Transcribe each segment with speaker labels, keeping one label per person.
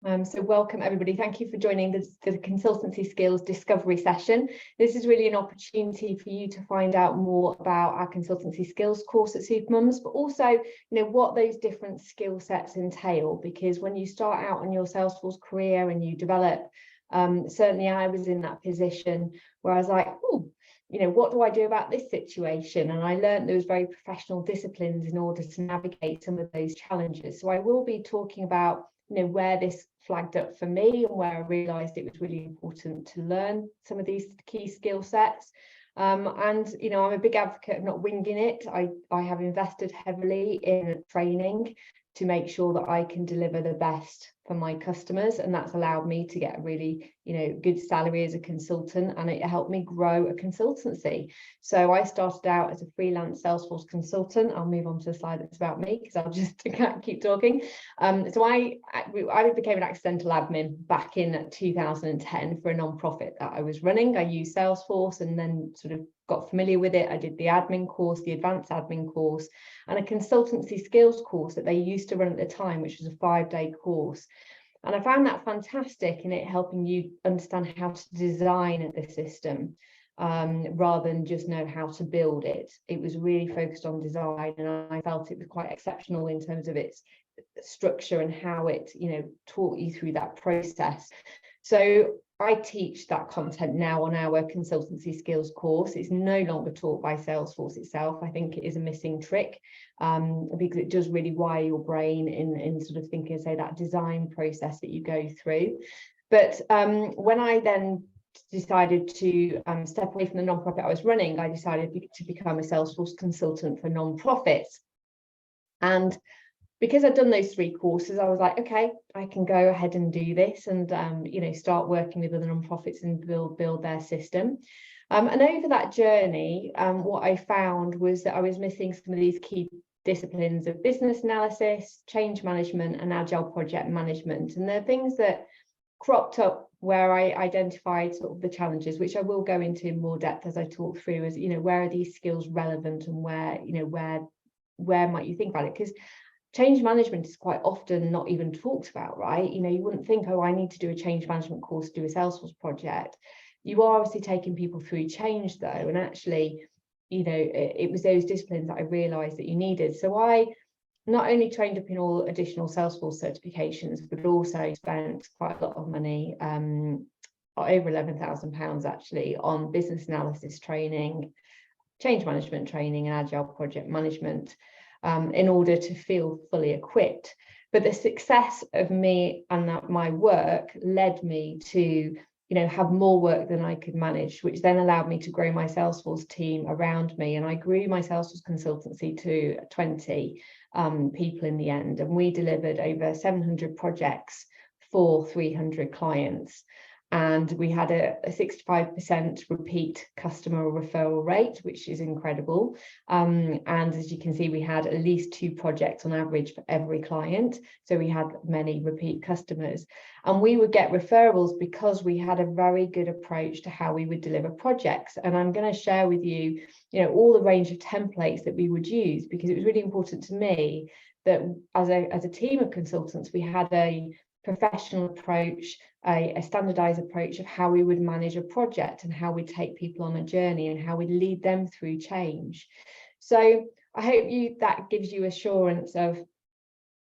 Speaker 1: So welcome everybody. Thank you for joining the Consultancy Skills Discovery session. This is really an opportunity for you to find out more about our Consultancy Skills course at Supermums, but also, what those different skill sets entail. Because when you start out on your Salesforce career and you develop, certainly I was in that position where I was like, oh, what do I do about this situation? And I learned those very professional disciplines in order to navigate some of those challenges. So I will be talking about where this flagged up for me and where I realised it was really important to learn some of these key skill sets. And I'm a big advocate of not winging it. I have invested heavily in training to make sure that I can deliver the best for my customers, and that's allowed me to get a really good salary as a consultant, and it helped me grow a consultancy. So I started out as a freelance Salesforce consultant. I'll move on to the slide that's about me because I'll just keep talking. So I became an accidental admin back in 2010 for a non-profit that I was running. I used Salesforce and then sort of got familiar with it. I did the admin course, the advanced admin course, and a consultancy skills course that they used to run at the time, which was a 5-day course. And I found that fantastic in it helping you understand how to design the system rather than just know how to build it. It was really focused on design, and I felt it was quite exceptional in terms of its structure and how it, taught you through that process. So I teach that content now on our Consultancy Skills course. It's no longer taught by Salesforce itself. I think it is a missing trick because it does really wire your brain in sort of thinking, say, that design process that you go through. But when I then decided to step away from the nonprofit I was running, I decided to become a Salesforce consultant for nonprofits. And because I'd done those 3 courses, I was like, okay, I can go ahead and do this and, start working with other nonprofits and build their system. And over that journey, what I found was that I was missing some of these key disciplines of business analysis, change management, and agile project management. And they're things that cropped up where I identified sort of the challenges, which I will go into in more depth as I talk through, as, where are these skills relevant and where might you think about it? Because change management is quite often not even talked about, right? You wouldn't think, oh, I need to do a change management course, do a Salesforce project. You are obviously taking people through change though, and actually, it was those disciplines that I realised that you needed. So I not only trained up in all additional Salesforce certifications, but also spent quite a lot of money, over £11,000 actually, on business analysis training, change management training, and agile project management. In order to feel fully equipped. But the success of me and my work led me to, have more work than I could manage, which then allowed me to grow my Salesforce team around me. And I grew my Salesforce consultancy to 20 people in the end. And we delivered over 700 projects for 300 clients. And we had a 65% repeat customer referral rate, which is incredible. And as you can see, we had at least 2 projects on average for every client. So we had many repeat customers. And we would get referrals because we had a very good approach to how we would deliver projects. And I'm going to share with you, all the range of templates that we would use, because it was really important to me that as a team of consultants, we had a professional approach, a standardized approach of how we would manage a project and how we take people on a journey and how we lead them through change. So I hope that gives you assurance of,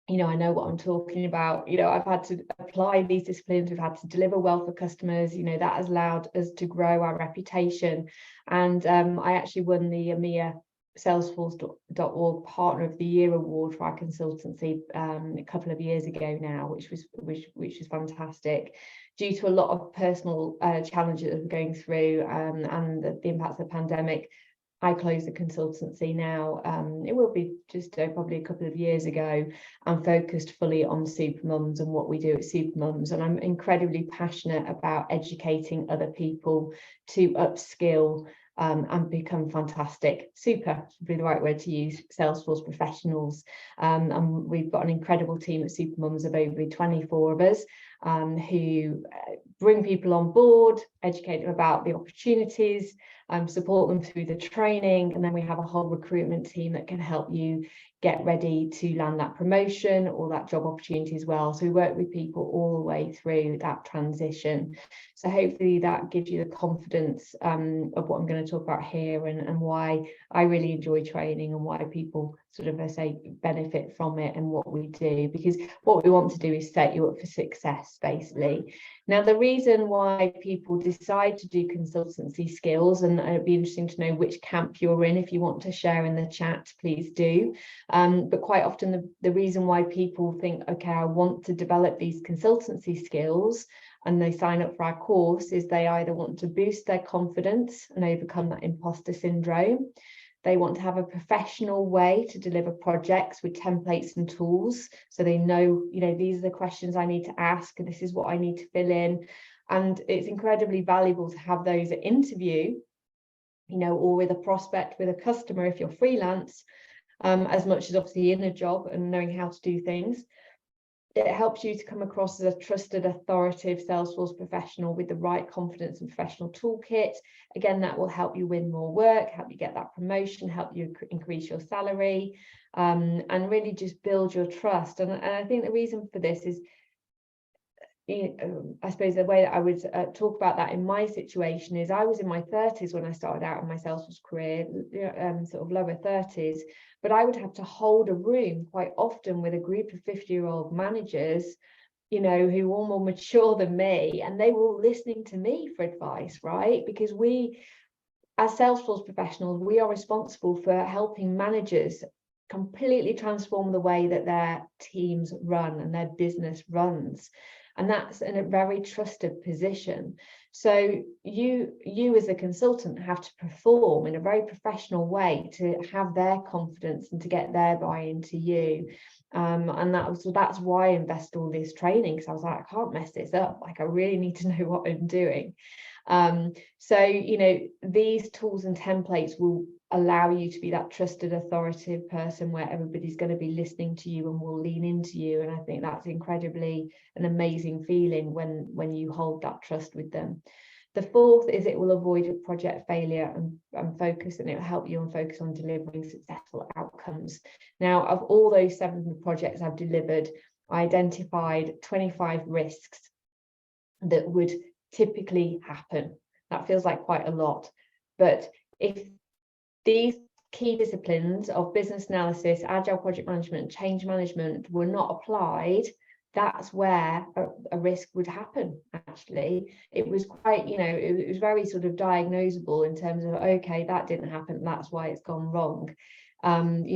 Speaker 1: I know what I'm talking about. I've had to apply these disciplines. We've had to deliver well for customers. That has allowed us to grow our reputation. And I actually won the EMEA Salesforce.org Partner of the Year award for our consultancy a couple of years ago now, which was fantastic. Due to a lot of personal challenges that we're going through and the impacts of the pandemic, I closed the consultancy now. It will be just probably a couple of years ago, and focused fully on Supermums and what we do at Supermums. And I'm incredibly passionate about educating other people to upskill and become fantastic, super, would be the right word to use, Salesforce professionals. And we've got an incredible team at Supermums of over 24 of us. who bring people on board, educate them about the opportunities, support them through the training, and then we have a whole recruitment team that can help you get ready to land that promotion or that job opportunity as well. So we work with people all the way through that transition. So hopefully that gives you the confidence of what I'm going to talk about here, and why I really enjoy training, and why people sort of, I say, benefit from it and what we do, because what we want to do is set you up for success, basically. Now, the reason why people decide to do consultancy skills, and it'd be interesting to know which camp you're in. If you want to share in the chat, please do. But quite often the reason why people think, okay, I want to develop these consultancy skills, and they sign up for our course, is they either want to boost their confidence and overcome that imposter syndrome. They want to have a professional way to deliver projects with templates and tools. So they know, these are the questions I need to ask, and this is what I need to fill in. And it's incredibly valuable to have those at interview, or with a prospect, with a customer, if you're freelance, as much as obviously in a job and knowing how to do things. It helps you to come across as a trusted, authoritative Salesforce professional with the right confidence and professional toolkit. Again, that will help you win more work, help you get that promotion, help you increase your salary, and really just build your trust. And I think the reason for this is, I suppose the way that I would talk about that in my situation is, I was in my 30s when I started out in my Salesforce career, sort of lower 30s, but I would have to hold a room quite often with a group of 50-year-old managers, who were all more mature than me, and they were all listening to me for advice, right? Because we, as Salesforce professionals, we are responsible for helping managers completely transform the way that their teams run and their business runs. And that's in a very trusted position. So you as a consultant have to perform in a very professional way to have their confidence and to get their buy-in to you. And that's why I invest all this training, because I was like, I can't mess this up. Like, I really need to know what I'm doing. So these tools and templates will allow you to be that trusted, authoritative person where everybody's going to be listening to you and will lean into you. And I think that's incredibly an amazing feeling when you hold that trust with them. The fourth is it will avoid a project failure and focus, and it will help you and focus on delivering successful outcomes. Now, of all those 7 projects I've delivered, I identified 25 risks that would typically happen. That feels like quite a lot, but if these key disciplines of business analysis, agile project management, change management were not applied, that's where a risk would happen. Actually, it was quite, it was very sort of diagnosable in terms of, okay, that didn't happen, that's why it's gone wrong. And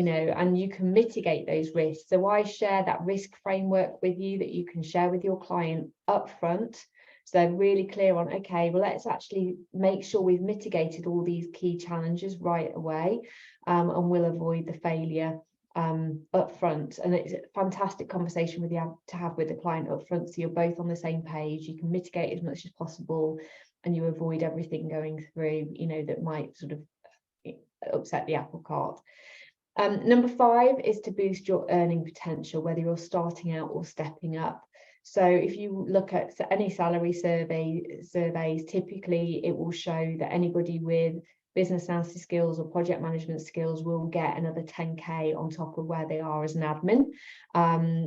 Speaker 1: you can mitigate those risks. So I share that risk framework with you that you can share with your client upfront. So they're really clear on, okay, well, let's actually make sure we've mitigated all these key challenges right away, and we'll avoid the failure up front. And it's a fantastic conversation to have with the client up front, so you're both on the same page. You can mitigate as much as possible, and you avoid everything going through, that might sort of upset the apple cart. Number 5 is to boost your earning potential, whether you're starting out or stepping up. So if you look at any salary surveys, typically it will show that anybody with business analysis skills or project management skills will get another 10k on top of where they are as an admin,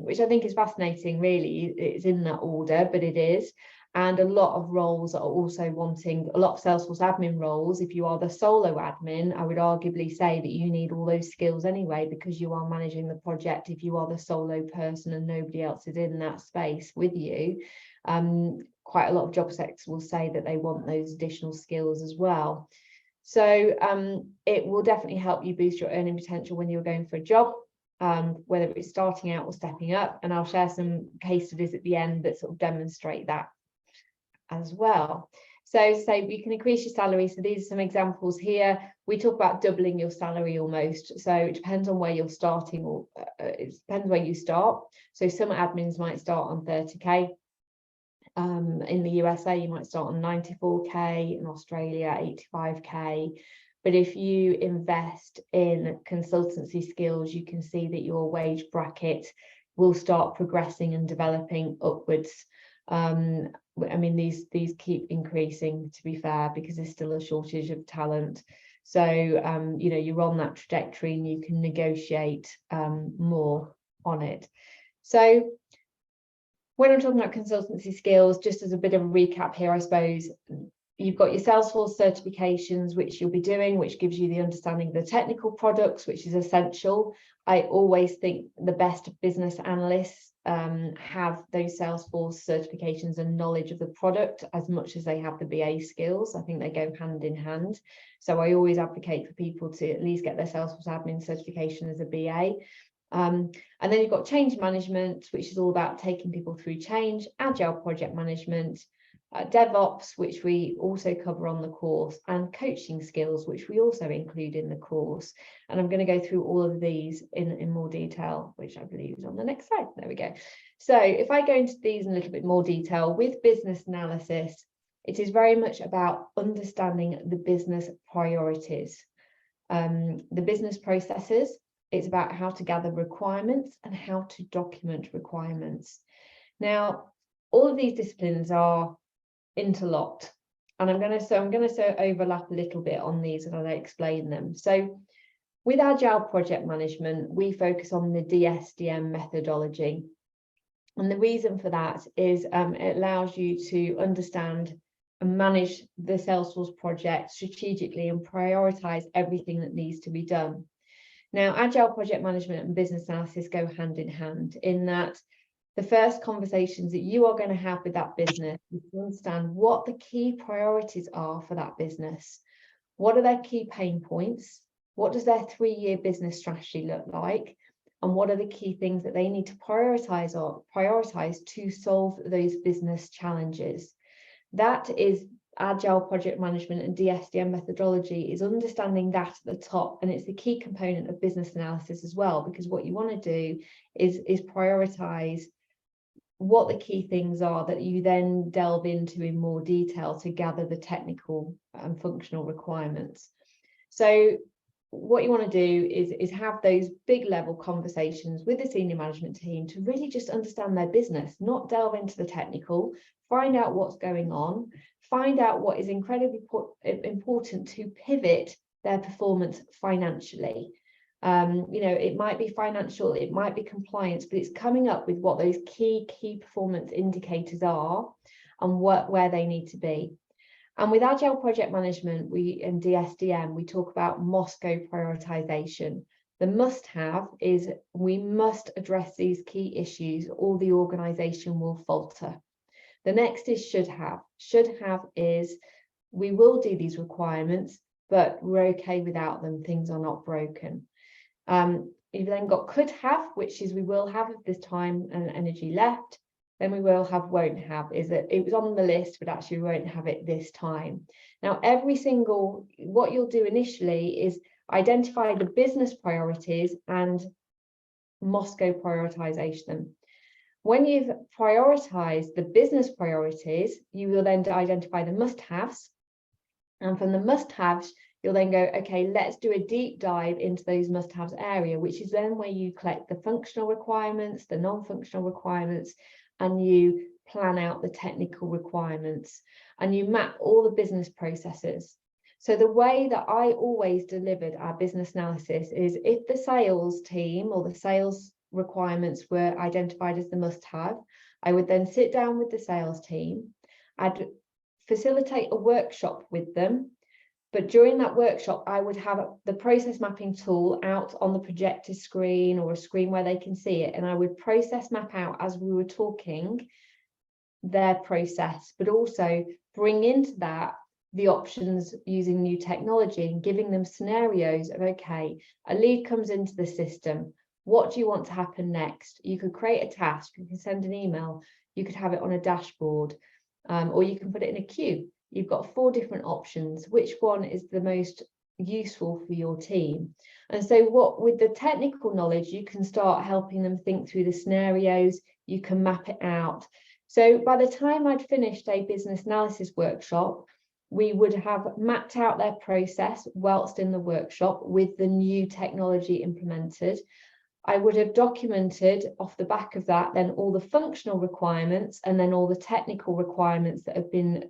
Speaker 1: which I think is fascinating. Really, it's in that order, but it is. And a lot of roles are also wanting, a lot of Salesforce admin roles, if you are the solo admin, I would arguably say that you need all those skills anyway, because you are managing the project. If you are the solo person and nobody else is in that space with you, quite a lot of job specs will say that they want those additional skills as well. So it will definitely help you boost your earning potential when you're going for a job, whether it's starting out or stepping up. And I'll share some case studies at the end that sort of demonstrate that as well. So we can increase your salary. So these are some examples here. We talk about doubling your salary almost. So it depends on where you're starting, or it depends where you start. So some admins might start on 30k. In the USA, you might start on 94k, in Australia, 85k. But if you invest in consultancy skills, you can see that your wage bracket will start progressing and developing upwards. I mean, these keep increasing, to be fair, because there's still a shortage of talent. So, you know, you're on that trajectory and you can negotiate more on it. So when I'm talking about consultancy skills, just as a bit of a recap here, I suppose, you've got your Salesforce certifications, which you'll be doing, which gives you the understanding of the technical products, which is essential. I always think the best business analysts have those Salesforce certifications and knowledge of the product as much as they have the BA skills. I think they go hand in hand. So I always advocate for people to at least get their Salesforce admin certification as a BA. And then you've got change management, which is all about taking people through change, agile project management, DevOps, which we also cover on the course, and coaching skills, which we also include in the course. And I'm going to go through all of these in more detail, which I believe is on the next slide. There we go. So if I go into these in a little bit more detail, with business analysis, it is very much about understanding the business priorities, the business processes. It's about how to gather requirements and how to document requirements. Now, all of these disciplines are interlocked, and I'm going to overlap a little bit on these and I'll explain them. So with Agile project management, we focus on the DSDM methodology. And the reason for that is it allows you to understand and manage the Salesforce project strategically and prioritize everything that needs to be done. Now, Agile project management and business analysis go hand in hand in that the first conversations that you are going to have with that business is to understand what the key priorities are for that business. What are their key pain points? What does their 3-year business strategy look like? And what are the key things that they need to prioritize to solve those business challenges? That is Agile project management and DSDM methodology, is understanding that at the top, and it's the key component of business analysis as well, because what you want to do is prioritize what the key things are that you then delve into in more detail to gather the technical and functional requirements. So what you want to do is have those big level conversations with the senior management team to really just understand their business, not delve into the technical, find out what's going on, find out what is incredibly important to pivot their performance financially. You know, it might be financial, it might be compliance, but it's coming up with what those key performance indicators are and where they need to be. And with Agile project management, and DSDM, we talk about Moscow prioritization. The must-have is we must address these key issues or the organization will falter. The next is should have. Should have is we will do these requirements, but we're okay without them. Things are not broken. You've then got could have, which is we will have if there's time and energy left. Then we will have won't have, is that it was on the list, but actually we won't have it this time. Now, what you'll do initially is identify the business priorities and Moscow prioritization them. When you've prioritized the business priorities, you will then identify the must-haves. And from the must-haves, you'll then go, okay, let's do a deep dive into those must-haves area, which is then where you collect the functional requirements, the non-functional requirements, and you plan out the technical requirements, and you map all the business processes. So the way that I always delivered our business analysis is if the sales team or the sales requirements were identified as the must-have, I would then sit down with the sales team. I'd facilitate a workshop with them. But during that workshop, I would have the process mapping tool out on the projector screen or a screen where they can see it. And I would process map out as we were talking their process, but also bring into that the options using new technology and giving them scenarios of, okay, a lead comes into the system. What do you want to happen next? You could create a task, you can send an email, you could have it on a dashboard, or you can put it in a queue. You've got 4 different options. Which one is the most useful for your team? And so with the technical knowledge, you can start helping them think through the scenarios, you can map it out. So by the time I'd finished a business analysis workshop, we would have mapped out their process whilst in the workshop with the new technology implemented. I would have documented off the back of that then all the functional requirements and then all the technical requirements that have been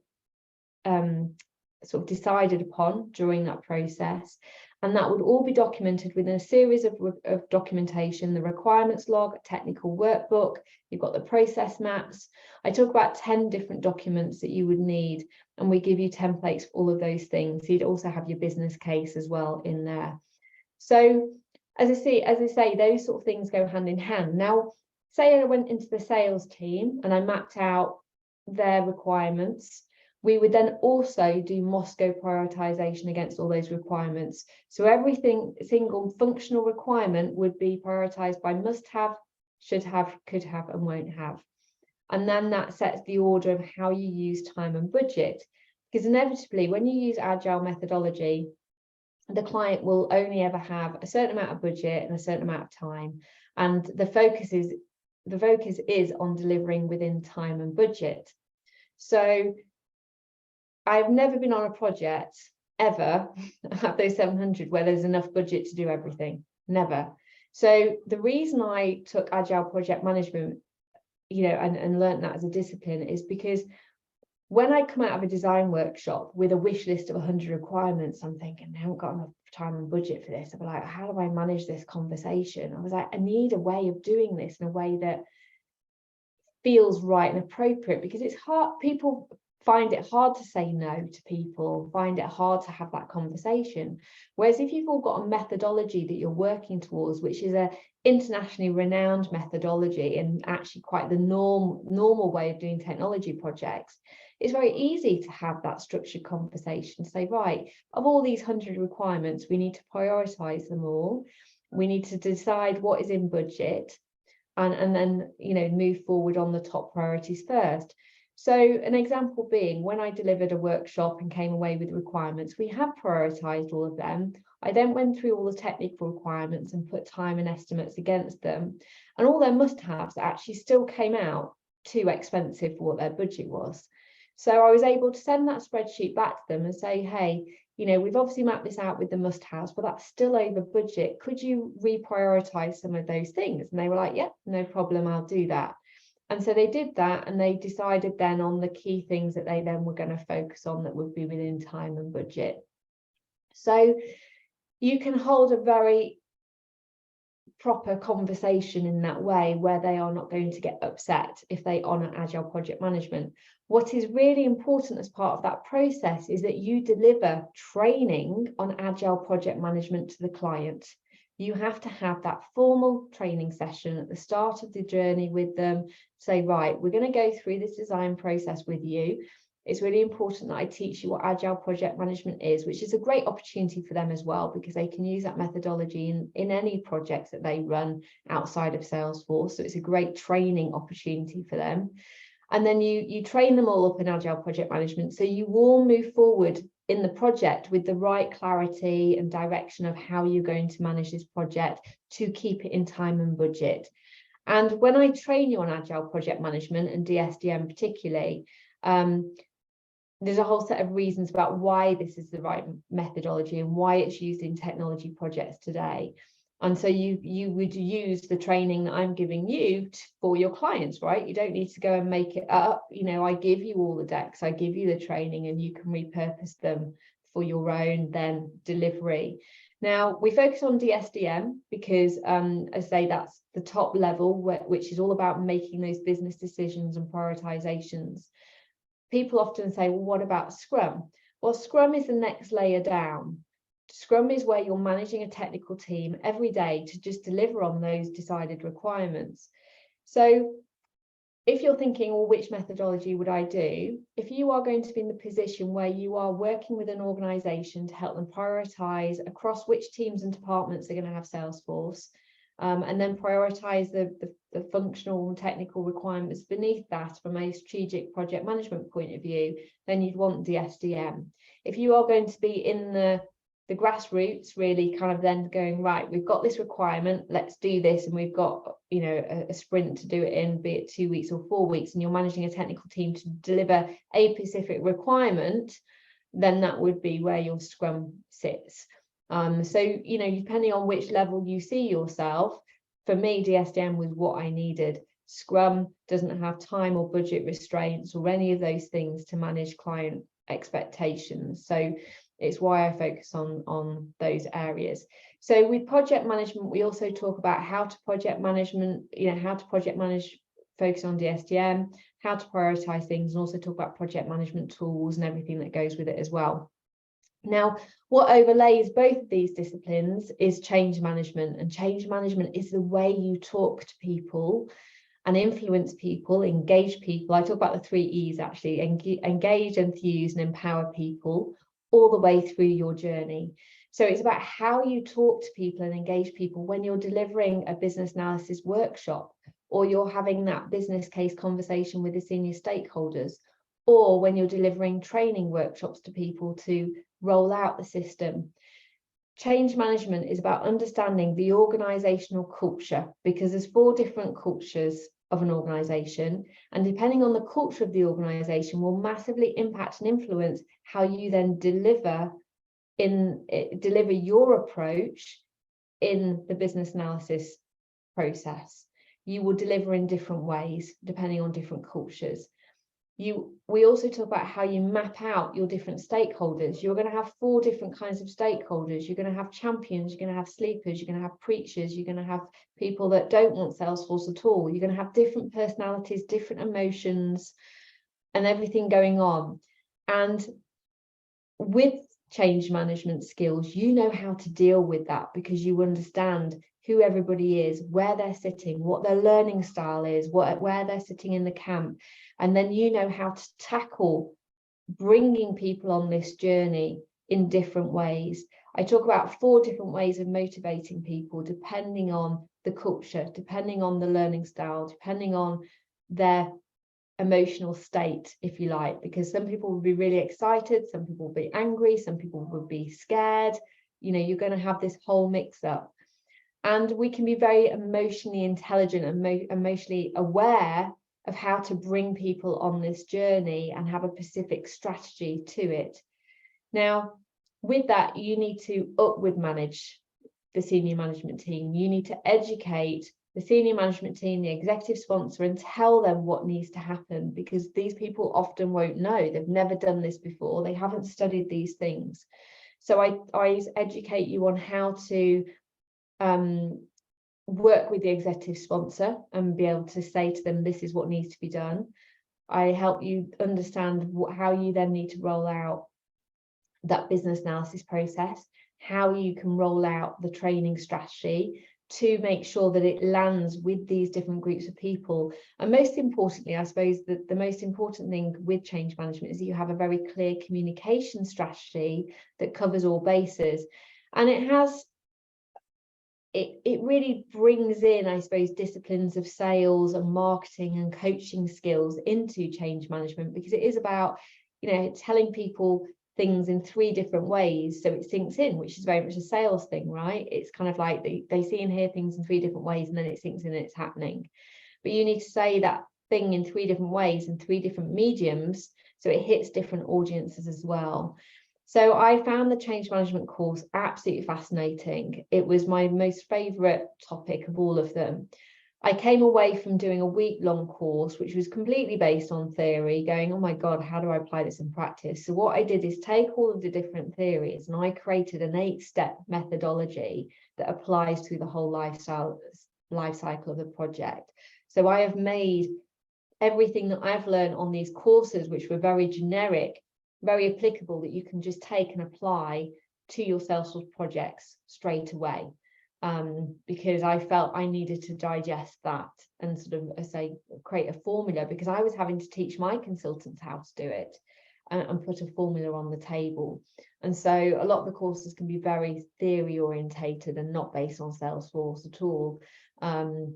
Speaker 1: sort of decided upon during that process. And that would all be documented within a series of documentation, the requirements log, a technical workbook, you've got the process maps. I talk about 10 different documents that you would need, and we give you templates for all of those things. So you'd also have your business case as well in there. So as I say, those sort of things go hand in hand. Now, say I went into the sales team and I mapped out their requirements. We would then also do Moscow prioritization against all those requirements. So single functional requirement would be prioritized by must have, should have, could have, and won't have. And then that sets the order of how you use time and budget. Because inevitably, when you use Agile methodology, the client will only ever have a certain amount of budget and a certain amount of time. And the focus is on delivering within time and budget. So I've never been on a project ever at those 700 where there's enough budget to do everything. Never. So the reason I took Agile project management, and learned that as a discipline is because when I come out of a design workshop with a wish list of 100 requirements, I'm thinking, I haven't got enough time and budget for this. I'm like, how do I manage this conversation? I was like, I need a way of doing this in a way that feels right and appropriate, because it's hard. People find it hard to say no to people, find it hard to have that conversation. Whereas if you've all got a methodology that you're working towards, which is a internationally renowned methodology and actually quite the normal way of doing technology projects, it's very easy to have that structured conversation. Say, right, of all these 100 requirements, we need to prioritize them all. We need to decide what is in budget and then, move forward on the top priorities first. So an example being, when I delivered a workshop and came away with requirements, we have prioritized all of them. I then went through all the technical requirements and put time and estimates against them. And all their must-haves actually still came out too expensive for what their budget was. So I was able to send that spreadsheet back to them and say, hey, we've obviously mapped this out with the must-haves, but that's still over budget. Could you reprioritize some of those things? And they were like, yeah, no problem, I'll do that. And so they did that, and they decided then on the key things that they then were going to focus on that would be within time and budget. So you can hold a very proper conversation in that way, where they are not going to get upset if they honour Agile project management. What is really important as part of that process is that you deliver training on Agile project management to the client. You have to have that formal training session at the start of the journey with them. Say, right, we're going to go through this design process with you. It's really important that I teach you what Agile project management is, which is a great opportunity for them as well, because they can use that methodology in any projects that they run outside of Salesforce. So it's a great training opportunity for them. And then you train them all up in Agile project management. So you all move forward in the project with the right clarity and direction of how you're going to manage this project to keep it in time and budget. And when I train you on Agile project management and DSDM particularly, there's a whole set of reasons about why this is the right methodology and why it's used in technology projects today. And so you would use the training that I'm giving you for your clients, right? You don't need to go and make it up. I give you all the decks, I give you the training, and you can repurpose them for your own then delivery. Now, we focus on DSDM because, I say, that's the top level, which is all about making those business decisions and prioritizations. People often say, well, what about Scrum? Well, Scrum is the next layer down. Scrum is where you're managing a technical team every day to just deliver on those decided requirements. So if you're thinking, well, which methodology would I do? If you are going to be in the position where you are working with an organization to help them prioritize across which teams and departments are going to have Salesforce, and then prioritize the functional and technical requirements beneath that from a strategic project management point of view, then you'd want DSDM. If you are going to be in the grassroots, really kind of then going, right, we've got this requirement, let's do this, and we've got a sprint to do it in, be it 2 weeks or 4 weeks, and you're managing a technical team to deliver a specific requirement, then that would be where your Scrum sits. So depending on which level you see yourself, for me, DSDM was what I needed. Scrum doesn't have time or budget restraints or any of those things to manage client expectations. So it's why I focus on those areas. So with project management, we also talk about how to project management, how to project manage, focus on DSDM, how to prioritize things, and also talk about project management tools and everything that goes with it as well. Now, what overlays both of these disciplines is change management, and change management is the way you talk to people and influence people, engage people. I talk about the 3 E's actually: engage, enthuse, and empower people all the way through your journey. So it's about how you talk to people and engage people when you're delivering a business analysis workshop, or you're having that business case conversation with the senior stakeholders, or when you're delivering training workshops to people to roll out the system. Change management is about understanding the organizational culture, because there's 4 different cultures of an organization, and depending on the culture of the organization will massively impact and influence how you then deliver your approach in the business analysis process. You will deliver in different ways depending on different cultures. We also talk about how you map out your different stakeholders. You're going to have 4 different kinds of stakeholders. You're going to have champions, you're going to have sleepers, you're going to have preachers, you're going to have people that don't want Salesforce at all. You're going to have different personalities, different emotions, and everything going on. And with change management skills, you know how to deal with that, because you understand who everybody is, where they're sitting, what their learning style is, where they're sitting in the camp. And then you know how to tackle bringing people on this journey in different ways. I talk about 4 different ways of motivating people, depending on the culture, depending on the learning style, depending on their emotional state, if you like, because some people will be really excited, some people will be angry, some people will be scared. You're going to have this whole mix up. And we can be very emotionally intelligent and emotionally aware of how to bring people on this journey and have a specific strategy to it. Now, with that, you need to upward manage the senior management team. You need to educate the senior management team, the executive sponsor, and tell them what needs to happen, because these people often won't know. They've never done this before. They haven't studied these things. So I educate you on how to work with the executive sponsor and be able to say to them, this is what needs to be done. I help you understand how you then need to roll out that business analysis process, how you can roll out the training strategy to make sure that it lands with these different groups of people. And most importantly, I suppose that the most important thing with change management is that you have a very clear communication strategy that covers all bases. And it really brings in, I suppose, disciplines of sales and marketing and coaching skills into change management, because it is about, telling people things in 3 different ways so it sinks in, which is very much a sales thing, right? It's kind of like they see and hear things in 3 different ways, and then it sinks in and it's happening. But you need to say that thing in 3 different ways and 3 different mediums so it hits different audiences as well. So I found the change management course absolutely fascinating. It was my most favorite topic of all of them. I came away from doing a week-long course, which was completely based on theory, going, oh my God, how do I apply this in practice? So what I did is take all of the different theories and I created an 8-step methodology that applies through the whole life cycle of the project. So I have made everything that I've learned on these courses, which were very generic, very applicable, that you can just take and apply to your Salesforce projects straight away. Because I felt I needed to digest that and sort of create a formula, because I was having to teach my consultants how to do it and put a formula on the table. And so a lot of the courses can be very theory orientated and not based on Salesforce at all. And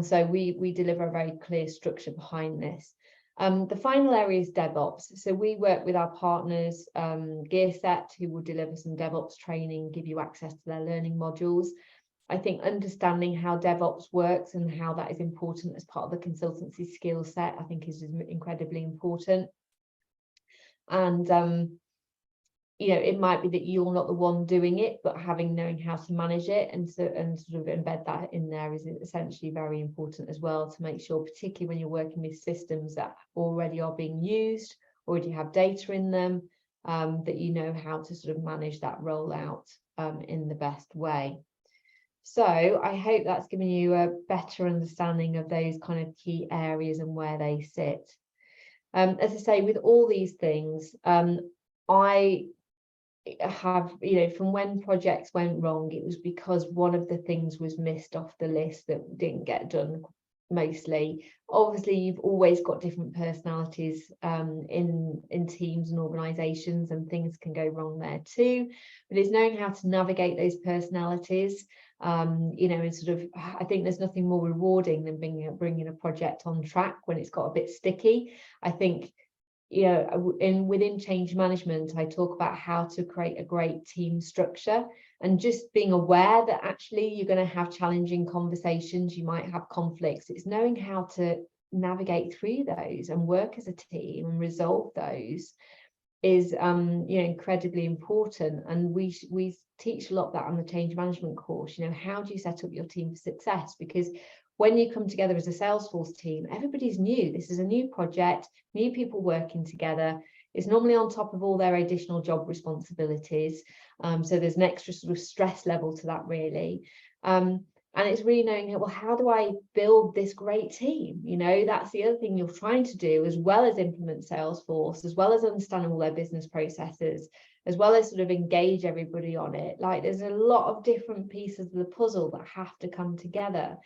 Speaker 1: so we deliver a very clear structure behind this. The final area is DevOps. So we work with our partners, GearSet, who will deliver some DevOps training, give you access to their learning modules. I think understanding how DevOps works and how that is important as part of the consultancy skill set, I think is incredibly important. And it might be that you're not the one doing it, but knowing how to manage it and sort of embed that in there is essentially very important as well, to make sure, particularly when you're working with systems that already are being used, already have data in them, that you know how to sort of manage that rollout in the best way. So I hope that's given you a better understanding of those kind of key areas and where they sit. As I say, with all these things, I have, from when projects went wrong, it was because one of the things was missed off the list that didn't get done mostly. Obviously, you've always got different personalities in teams and organizations, and things can go wrong there too, but it's knowing how to navigate those personalities. And sort of, I think there's nothing more rewarding than bringing a project on track when it's got a bit sticky. I think within change management, I talk about how to create a great team structure, and just being aware that actually you're going to have challenging conversations, you might have conflicts. It's knowing how to navigate through those and work as a team and resolve those is incredibly important. And we teach a lot of that on the change management course. How do you set up your team for success? Because when you come together as a Salesforce team, everybody's new. This is a new project, new people working together. It's normally on top of all their additional job responsibilities. So there's an extra sort of stress level to that, really. And it's really knowing, well, how do I build this great team? That's the other thing you're trying to do, as well as implement Salesforce, as well as understanding all their business processes, as well as sort of engage everybody on it. Like, there's a lot of different pieces of the puzzle that have to come together.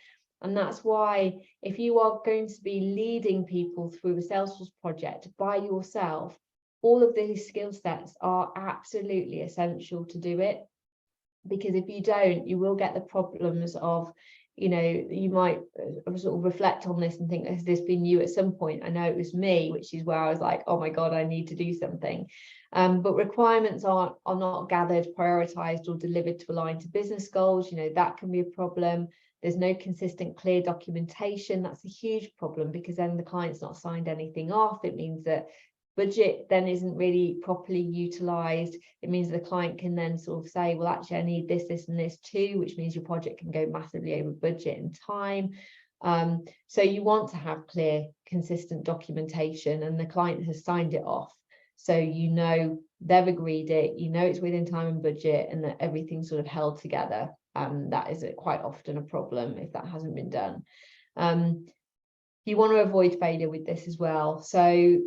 Speaker 1: And that's why, if you are going to be leading people through a Salesforce project by yourself, all of these skill sets are absolutely essential to do it. Because if you don't, you will get the problems of, you might sort of reflect on this and think, has this been you at some point? I know it was me, which is where I was like, oh my God, I need to do something. But requirements are not gathered, prioritized, or delivered to align to business goals. That can be a problem. There's no consistent, clear documentation. That's a huge problem, because then the client's not signed anything off. It means that budget then isn't really properly utilized. It means the client can then sort of say, well, actually, I need this, this, and this too, which means your project can go massively over budget and time. So you want to have clear, consistent documentation, and the client has signed it off. So they've agreed it, it's within time and budget, and that everything's sort of held together. That is quite often a problem if that hasn't been done. You want to avoid failure with this as well. So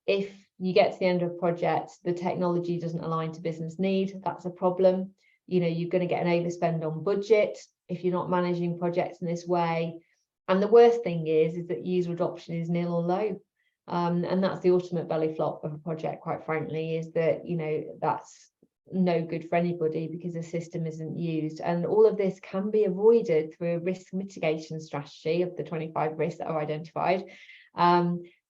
Speaker 1: if you get to the end of a project, the technology doesn't align to business need, that's a problem. You're going to get an overspend on budget if you're not managing projects in this way. And the worst thing is that user adoption is nil or low. And that's the ultimate belly flop of a project, quite frankly, is that, that's no good for anybody, because the system isn't used. And all of this can be avoided through a risk mitigation strategy of the 25 risks that are identified.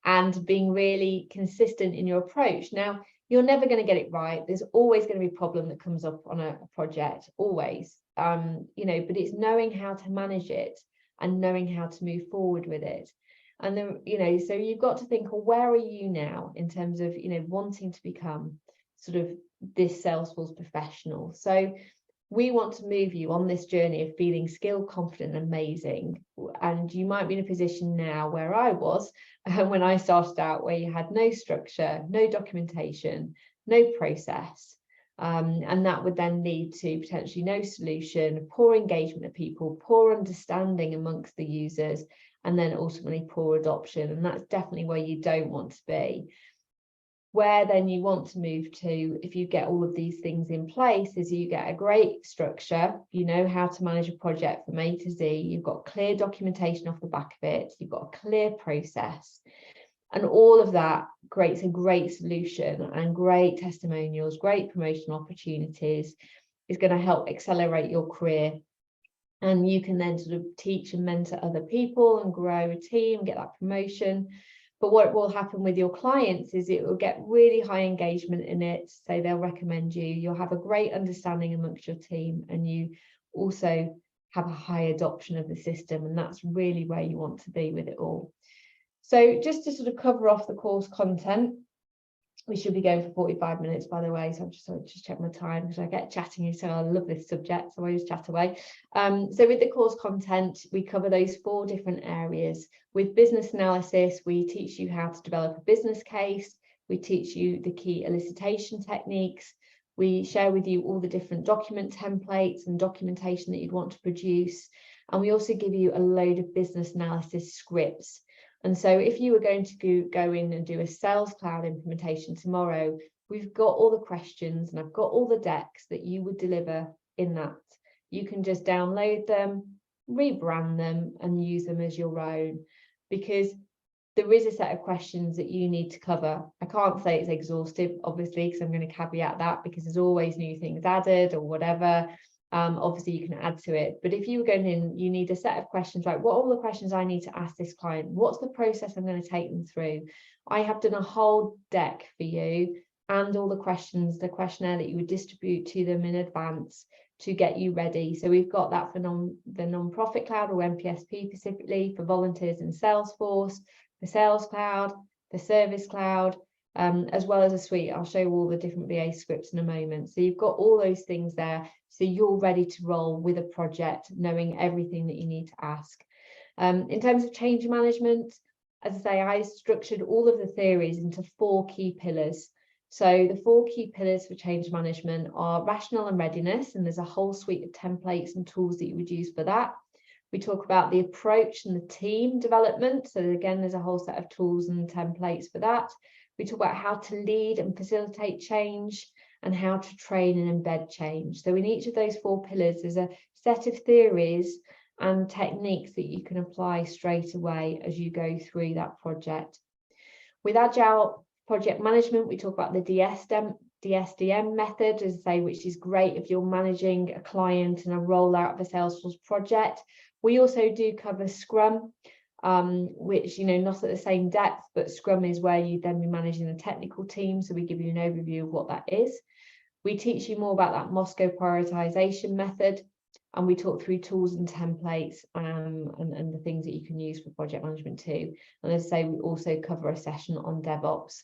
Speaker 1: And being really consistent in your approach. Now, you're never going to get it right. There's always going to be a problem that comes up on a project, always. But it's knowing how to manage it and knowing how to move forward with it. And then, so you've got to think, well, where are you now in terms of, wanting to become sort of this Salesforce professional? So we want to move you on this journey of feeling skilled, confident, and amazing. And you might be in a position now where I was when I started out, where you had no structure, no documentation, no process. And that would then lead to potentially no solution, poor engagement of people, poor understanding amongst the users, and then ultimately poor adoption. And that's definitely where you don't want to be. Where then you want to move to, if you get all of these things in place, is you get a great structure, you know how to manage a project from A to Z, you've got clear documentation off the back of it, you've got a clear process, and all of that creates a great solution and great testimonials, great promotional opportunities, is going to help accelerate your career. And you can then sort of teach and mentor other people and grow a team, get that promotion. But what will happen with your clients is it will get really high engagement in it. So they'll recommend you. You'll have a great understanding amongst your team, and you also have a high adoption of the system. And that's really where you want to be with it all. So just to sort of cover off the course content, We should be going for 45 minutes, by the way, so I'm just check my time because I get chatting, so I love this subject, so I always chat away. So with the course content, we cover those 4 different areas. With business analysis, we teach you how to develop a business case. We teach you the key elicitation techniques. We share with you all the different document templates and documentation that you'd want to produce. And we also give you a load of business analysis scripts. And so if you were going to go in and do a Sales Cloud implementation tomorrow, we've got all the questions and I've got all the decks that you would deliver in that. You can just download them, rebrand them and use them as your own, because there is a set of questions that you need to cover. I can't say it's exhaustive, obviously, because I'm going to caveat that because there's always new things added or whatever. Obviously you can add to it, but if you were going in, you need a set of questions, like what are all the questions I need to ask this client? What's the process I'm going to take them through? I have done a whole deck for you and all the questions, the questionnaire that you would distribute to them in advance to get you ready. So we've got that for the non-profit cloud, or MPSP specifically, for volunteers in Salesforce, the Sales Cloud, the Service Cloud, as well as a suite. I'll show you all the different VA scripts in a moment. So you've got all those things there, so you're ready to roll with a project, knowing everything that you need to ask. In terms of change management, as I say, I structured all of the theories into 4 key pillars. So the 4 key pillars for change management are rationale and readiness, and there's a whole suite of templates and tools that you would use for that. We talk about the approach and the team development. So again, there's a whole set of tools and templates for that. We talk about how to lead and facilitate change and how to train and embed change. So in each of those 4 pillars, there's a set of theories and techniques that you can apply straight away as you go through that project. With Agile project management, we talk about the DSDM method, as I say, which is great if you're managing a client and a rollout of a Salesforce project. We also do cover Scrum, which, not at the same depth, but Scrum is where you then be managing the technical team. So we give you an overview of what that is. We teach you more about that Moscow prioritization method, and we talk through tools and templates and the things that you can use for project management too. And as I say, we also cover a session on DevOps.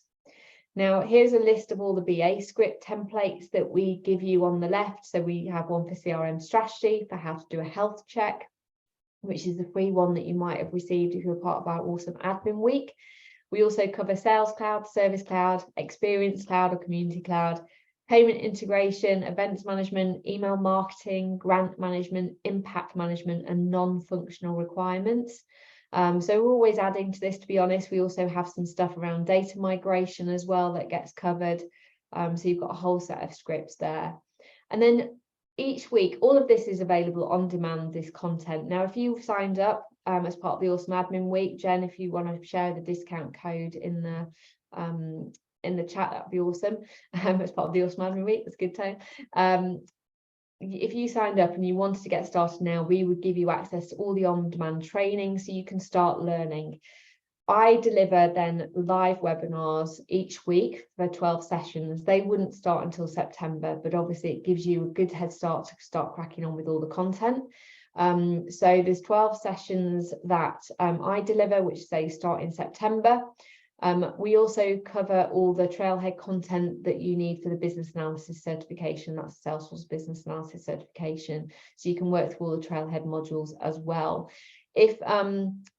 Speaker 1: Now, here's a list of all the BA script templates that we give you on the left. So we have one for CRM strategy, for how to do a health check, which is the free one that you might have received if you're part of our awesome admin week. We also cover Sales Cloud, Service Cloud, Experience Cloud or Community Cloud, payment integration, events management, email marketing, grant management, impact management, and non-functional requirements. So we're always adding to this, to be honest. We also have some stuff around data migration as well that gets covered. So you've got a whole set of scripts there. And then each week, all of this is available on demand, this content. Now, if you've signed up as part of the Awesome Admin Week, Jen, if you want to share the discount code in the chat, that'd be awesome. As part of the Awesome Admin Week, that's good too. If you signed up and you wanted to get started now, we would give you access to all the on-demand training so you can start learning. I deliver then live webinars each week for 12 sessions. They wouldn't start until September, but obviously it gives you a good head start to start cracking on with all the content. So there's 12 sessions that I deliver, which they start in September. We also cover all the trailhead content that you need for the business analysis certification. That's Salesforce business analysis certification. So you can work through all the trailhead modules as well. If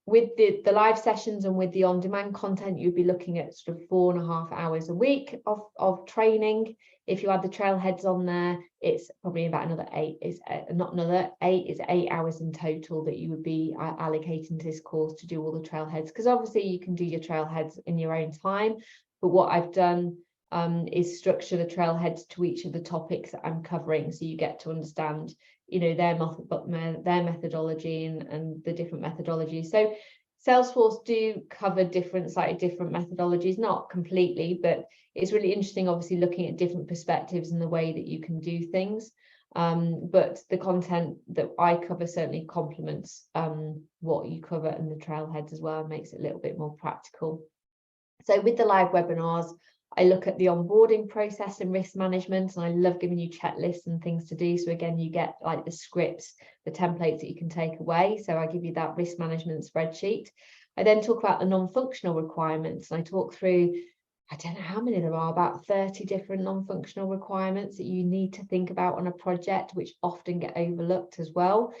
Speaker 1: with the live sessions and with the on-demand content, you'd be looking at sort of 4.5 hours a week of training. If you add the trailheads on there, it's probably about another 8. It's not another 8, it's 8 hours in total that you would be allocating to this course to do all the trailheads, because obviously you can do your trailheads in your own time. But what I've done is structure the trailheads to each of the topics that I'm covering, so you get to understand their methodology and the different methodologies. So Salesforce do cover slightly different methodologies, not completely, but it's really interesting, obviously, looking at different perspectives and the way that you can do things. But the content that I cover certainly complements what you cover in the trailheads as well, and makes it a little bit more practical. So with the live webinars, I look at the onboarding process and risk management, and I love giving you checklists and things to do. So again, you get like the scripts, the templates that you can take away. So I give you that risk management spreadsheet. I then talk about the non-functional requirements, and I talk through I don't know how many there are, about 30 different non-functional requirements that you need to think about on a project, which often get overlooked as well.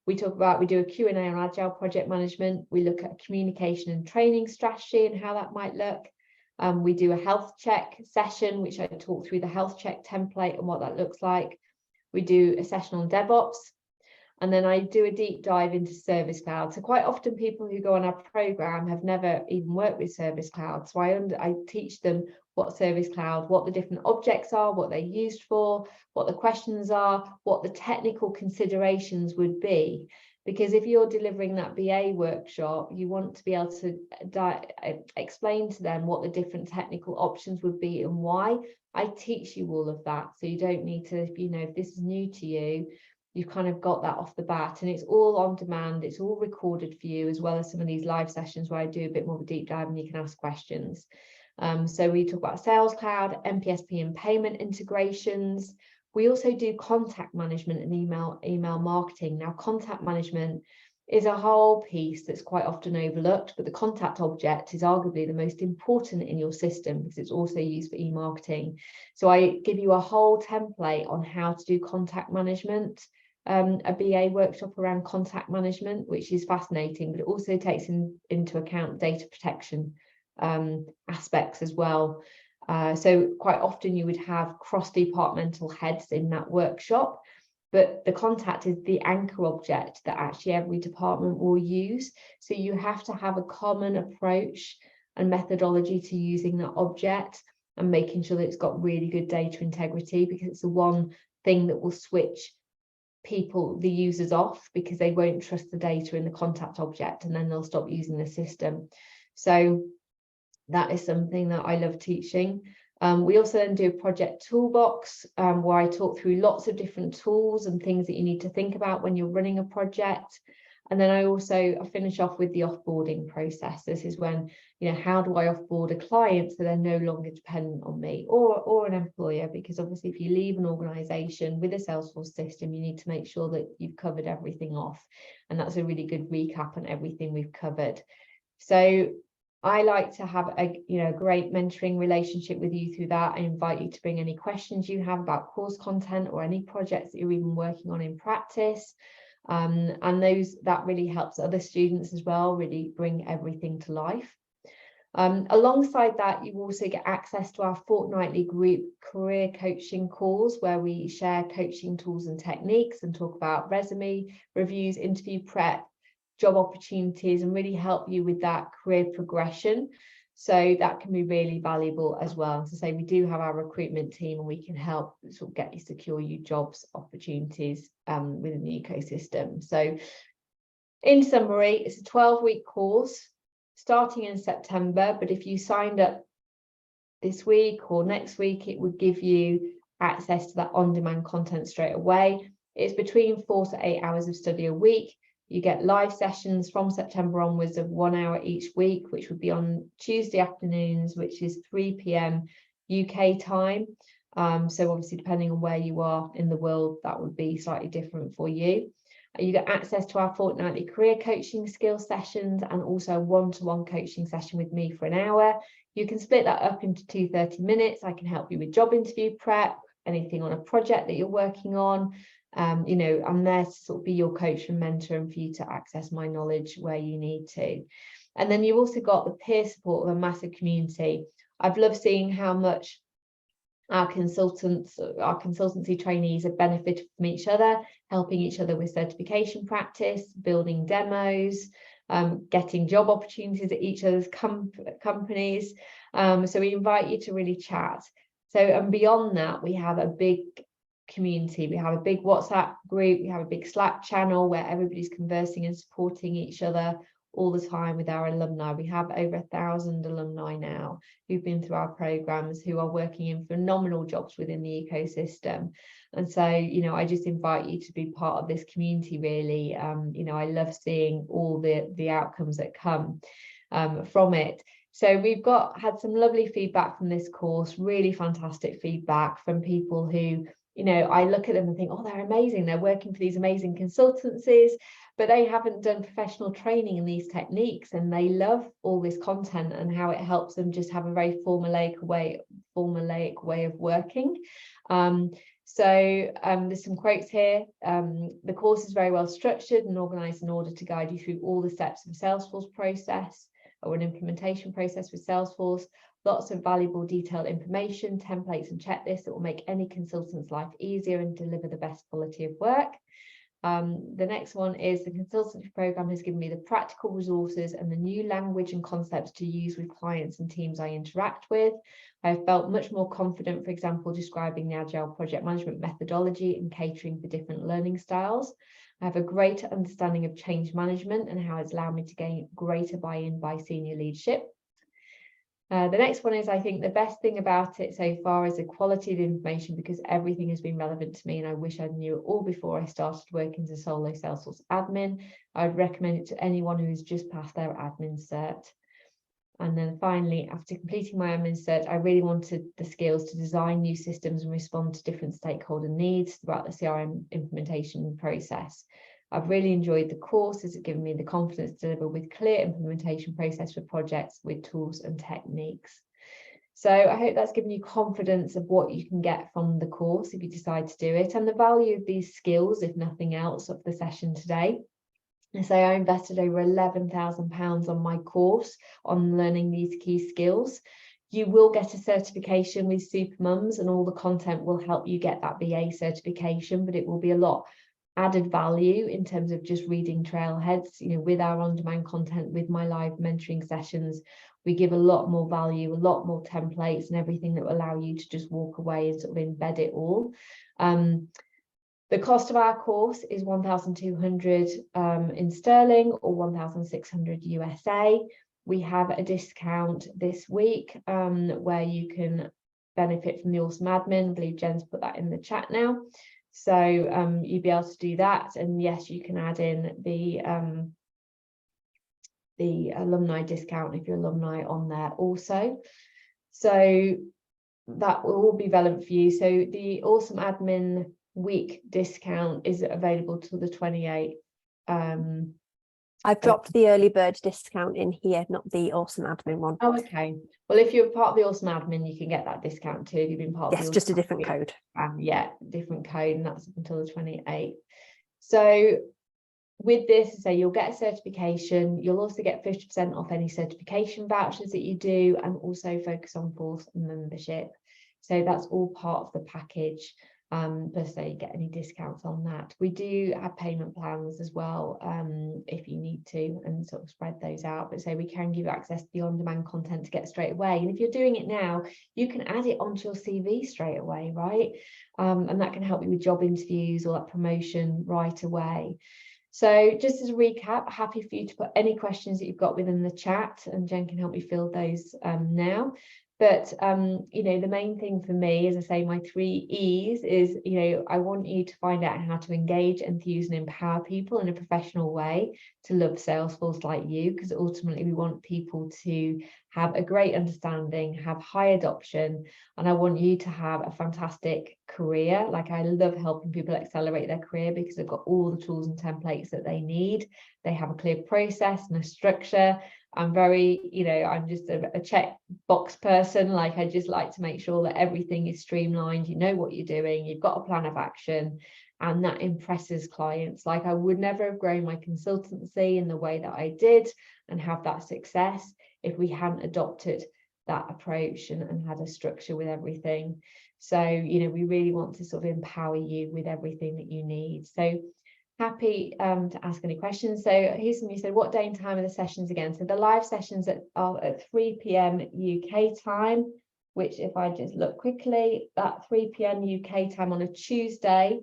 Speaker 1: We do a Q&A on Agile project management. We look at communication and training strategy and how that might look. We do a health check session, which I talk through the health check template and what that looks like. We do a session on DevOps. And then I do a deep dive into Service Cloud. So quite often people who go on our program have never even worked with Service Cloud. So I teach them what Service Cloud, what the different objects are, what they're used for, what the questions are, what the technical considerations would be. Because if you're delivering that BA workshop, you want to be able to explain to them what the different technical options would be and why. I teach you all of that. So you don't need to, if this is new to you, you've kind of got that off the bat, and it's all on demand. It's all recorded for you, as well as some of these live sessions where I do a bit more of a deep dive and you can ask questions. So we talk about Sales Cloud, MPSP and payment integrations. We also do contact management and email marketing. Now, contact management is a whole piece that's quite often overlooked, but the contact object is arguably the most important in your system because it's also used for e-marketing. So I give you a whole template on how to do contact management, a BA workshop around contact management, which is fascinating, but it also takes into account data protection aspects as well. So quite often you would have cross-departmental heads in that workshop, but the contact is the anchor object that actually every department will use. So you have to have a common approach and methodology to using that object and making sure that it's got really good data integrity, because it's the one thing that will switch the users off, because they won't trust the data in the contact object and then they'll stop using the system. So that is something that I love teaching. We also then do a project toolbox where I talk through lots of different tools and things that you need to think about when you're running a project. And then I finish off with the offboarding process. This is when, how do I offboard a client so they're no longer dependent on me or an employer? Because obviously if you leave an organization with a Salesforce system, you need to make sure that you've covered everything off. And that's a really good recap on everything we've covered. So I like to have a great mentoring relationship with you through that. I invite you to bring any questions you have about course content or any projects that you're even working on in practice. And that really helps other students as well, really bring everything to life. Alongside that, you also get access to our fortnightly group career coaching calls, where we share coaching tools and techniques and talk about resume reviews, interview prep, job opportunities, and really help you with that career progression. So that can be really valuable as well. And to say, we do have our recruitment team and we can help sort of secure you jobs opportunities within the ecosystem. So in summary, it's a 12-week course starting in September, but if you signed up this week or next week, it would give you access to that on-demand content straight away. It's between 4 to 8 hours of study a week. You get live sessions from September onwards of 1 hour each week, which would be on Tuesday afternoons, which is 3 p.m. UK time. So obviously, depending on where you are in the world, that would be slightly different for you. You get access to our fortnightly career coaching skills sessions and also a one-to-one coaching session with me for an hour. You can split that up into 2 30 minutes. I can help you with job interview prep, anything on a project that you're working on. I'm there to sort of be your coach and mentor and for you to access my knowledge where you need to. And then you've also got the peer support of a massive community. I've loved seeing how much our consultancy trainees have benefited from each other, helping each other with certification practice, building demos, getting job opportunities at each other's companies. So we invite you to really chat. So, and beyond that, we have a big community. We have a big WhatsApp group, we have a big Slack channel where everybody's conversing and supporting each other all the time with our alumni. We have over 1,000 alumni now who've been through our programs, who are working in phenomenal jobs within the ecosystem. And so, I just invite you to be part of this community, really. I love seeing all the outcomes that come from it. So we've had some lovely feedback from this course, really fantastic feedback from people who I look at them and think, oh, they're amazing. They're working for these amazing consultancies, but they haven't done professional training in these techniques, and they love all this content and how it helps them just have a very formulaic way of working. There's some quotes here. The course is very well structured and organized in order to guide you through all the steps of a Salesforce process or an implementation process with Salesforce. Lots of valuable detailed information, templates and checklists that will make any consultant's life easier and deliver the best quality of work. The next one is the consultancy program has given me the practical resources and the new language and concepts to use with clients and teams I interact with. I have felt much more confident, for example, describing the Agile project management methodology and catering for different learning styles. I have a greater understanding of change management and how it's allowed me to gain greater buy-in by senior leadership. The next one is, I think the best thing about it so far is the quality of information, because everything has been relevant to me and I wish I knew it all before I started working as a solo Salesforce admin. I would recommend it to anyone who has just passed their admin cert. And then finally, after completing my admin cert, I really wanted the skills to design new systems and respond to different stakeholder needs throughout the CRM implementation process. I've really enjoyed the course as it's given me the confidence to deliver with clear implementation process for projects with tools and techniques. So I hope that's given you confidence of what you can get from the course if you decide to do it, and the value of these skills, if nothing else, of the session today. So I invested over £11,000 on my course on learning these key skills. You will get a certification with Supermums, and all the content will help you get that BA certification, but it will be a lot added value in terms of just reading trailheads. With our on-demand content, with my live mentoring sessions, we give a lot more value, a lot more templates and everything that will allow you to just walk away and sort of embed it all. The cost of our course is 1,200 in sterling or 1,600 USA. We have a discount this week where you can benefit from the awesome admin. I believe Jen's put that in the chat now. So you'll be able to do that, and yes, you can add in the alumni discount if you're alumni on there also. So that will all be relevant for you. So the awesome admin week discount is available till the 28th.
Speaker 2: I've dropped the early bird discount in here, not the awesome admin one.
Speaker 1: Oh, okay. Well, if you're part of the awesome admin, you can get that discount too. If you've been part of the
Speaker 2: just a different code.
Speaker 1: Yeah, different code, and that's up until the 28th. So with this, so you'll get a certification. You'll also get 50% off any certification vouchers that you do, and also focus on force and membership. So that's all part of the package. Plus they get any discounts on that. We do have payment plans as well if you need to, and sort of spread those out, but so we can give you access to the on-demand content to get straight away. And if you're doing it now, you can add it onto your CV straight away, right? And that can help you with job interviews or that promotion right away. So just as a recap, happy for you to put any questions that you've got within the chat, and Jen can help me field those now. But, the main thing for me, as I say, my 3 E's is, I want you to find out how to engage, enthuse and empower people in a professional way to love Salesforce like you, because ultimately we want people to have a great understanding, have high adoption, and I want you to have a fantastic career. Like, I love helping people accelerate their career because they've got all the tools and templates that they need. They have a clear process and a structure. I'm very, I'm just a check box person. Like, I just like to make sure that everything is streamlined. You know what you're doing, you've got a plan of action, and that impresses clients. Like, I would never have grown my consultancy in the way that I did and have that success if we hadn't adopted that approach and had a structure with everything. So, we really want to sort of empower you with everything that you need. So happy to ask any questions. So here's somebody said, what day and time are the sessions again? So the live sessions are at 3 p.m. UK time, which if I just look quickly, that 3 p.m. UK time on a Tuesday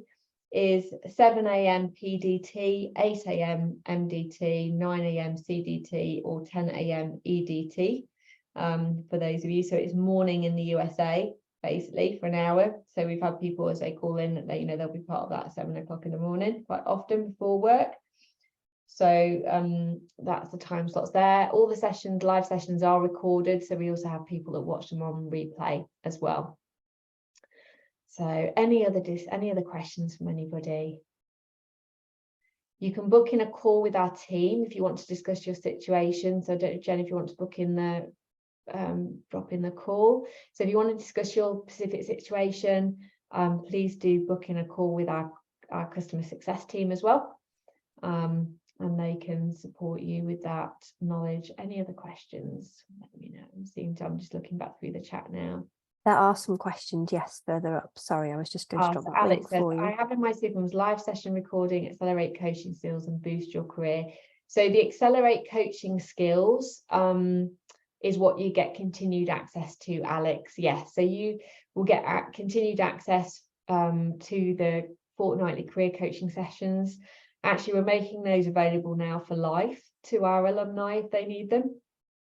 Speaker 1: is 7 a.m. PDT, 8 a.m. MDT, 9 a.m. CDT, or 10 a.m. EDT for those of you. So it's morning in the USA, basically, for an hour. So we've had people, as they call in, that they'll be part of that at 7 o'clock in the morning quite often before work. So that's the time slots there. All the sessions, live sessions, are recorded, so we also have people that watch them on replay as well. So any other questions from anybody? You can book in a call with our team if you want to discuss your situation. So I don't know, Jen, if you want to book in the drop in the call. So if you want to discuss your specific situation, please do book in a call with our customer success team as well. And they can support you with that knowledge. Any other questions? Let me know. I'm just looking back through the chat now.
Speaker 2: There are some questions, yes, further up. Sorry, I was just going to drop that link for you.
Speaker 1: I have in my Supermums live session recording, accelerate coaching skills and boost your career. So the accelerate coaching skills is what you get continued access to, Alex. Yes, so you will get continued access to the fortnightly career coaching sessions. Actually, we're making those available now for life to our alumni if they need them.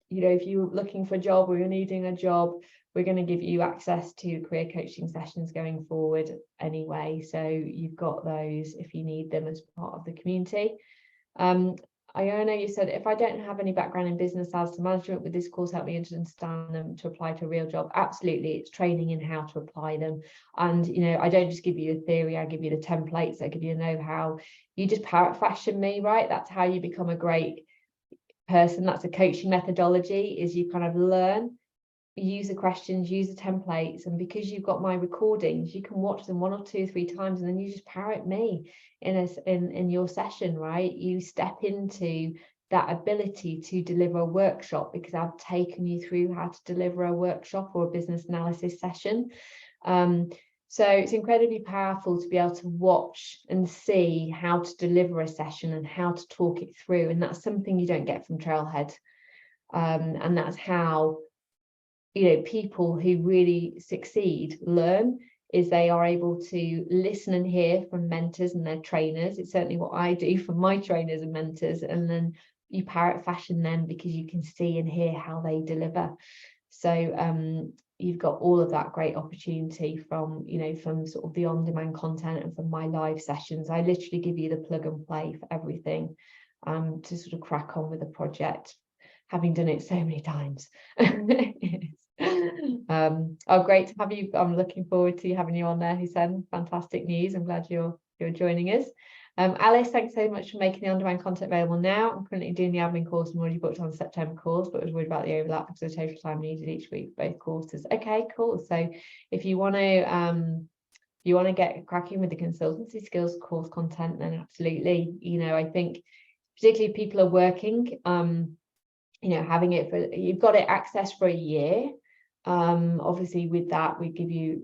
Speaker 1: You know, if you're looking for a job or you're needing a job, we're going to give you access to career coaching sessions going forward anyway. So you've got those if you need them as part of the community. Iona, you said, if I don't have any background in business sales management, would this course help me understand them to apply to a real job? Absolutely, it's training in how to apply them. And, you know, I don't just give you a theory, I give you the templates, I give you a know-how. You just parrot fashion me, right? That's how you become a great person. That's a coaching methodology, is you kind of learn, use the questions, use the templates, and because you've got my recordings, you can watch them 1 or 2 or 3 times, and then you just parrot me in your session, right? You step into that ability to deliver a workshop because I've taken you through how to deliver a workshop or a business analysis session. So it's incredibly powerful to be able to watch and see how to deliver a session and how to talk it through, and that's something you don't get from Trailhead. And that's how, you know, people who really succeed learn, is they are able to listen and hear from mentors and their trainers. It's certainly what I do from my trainers and mentors, and then you parrot fashion them because you can see and hear how they deliver. So you've got all of that great opportunity from, you know, from sort of the on-demand content and from my live sessions. I literally give you the plug and play for everything to sort of crack on with the project, having done it so many times. Oh, great to have you. I'm looking forward to having you on there, Hussein. Fantastic news. I'm glad you're joining us. Alice, thanks so much for making the on-demand content available now. I'm currently doing the admin course. I'm already booked on the September course, but I was worried about the overlap because of the total time needed each week for both courses. Okay, cool. So if you want to get cracking with the Consultancy Skills course content, then absolutely. You know, I think particularly if people are working, you know, having it for, you've got it access for a year. Obviously with that, we give you,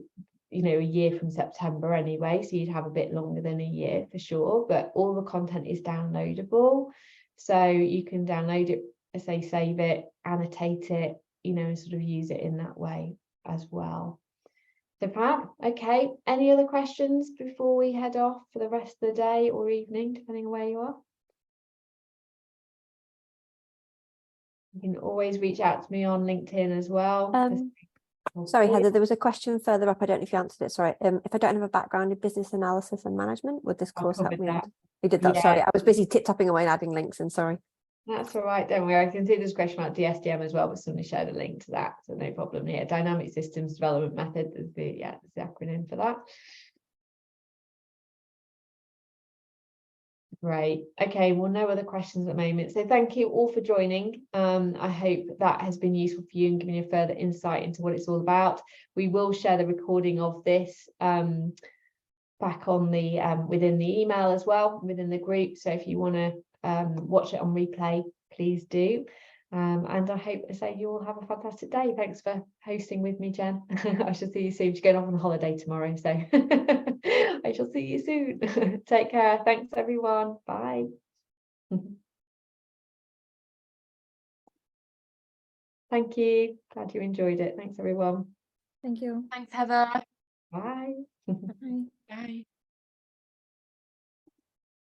Speaker 1: you know, a year from September anyway, so you'd have a bit longer than a year for sure, but all the content is downloadable, so you can download it, say, save it, annotate it, you know, and sort of use it in that way as well. So fab. Okay, any other questions before we head off for the rest of the day or evening, depending on where you are? You can always reach out to me on LinkedIn as well.
Speaker 2: Sorry, Heather, there was a question further up. I don't know if you answered it. Sorry. If I don't have a background in business analysis and management, would this course help me? You did that. Yeah. Sorry, I was busy tip-topping away and adding links in. Sorry. That's
Speaker 1: all right. Don't worry. I can see there's a question about DSDM as well, but somebody shared a link to that, so no problem here. Dynamic Systems Development Method is the acronym for that. Great. Okay, well, no other questions at the moment. So thank you all for joining. I hope that has been useful for you and given you further insight into what it's all about. We will share the recording of this back on the within the email as well, within the group. So if you want to watch it on replay, please do. And I hope to say you all have a fantastic day. Thanks for hosting with me, Jen. I shall see you soon. She's going off on holiday tomorrow, so I shall see you soon. Take care. Thanks, everyone. Bye. Thank you. Glad you enjoyed it. Thanks, everyone.
Speaker 3: Thank you.
Speaker 4: Thanks, Heather.
Speaker 1: Bye.
Speaker 3: Bye.
Speaker 4: Bye.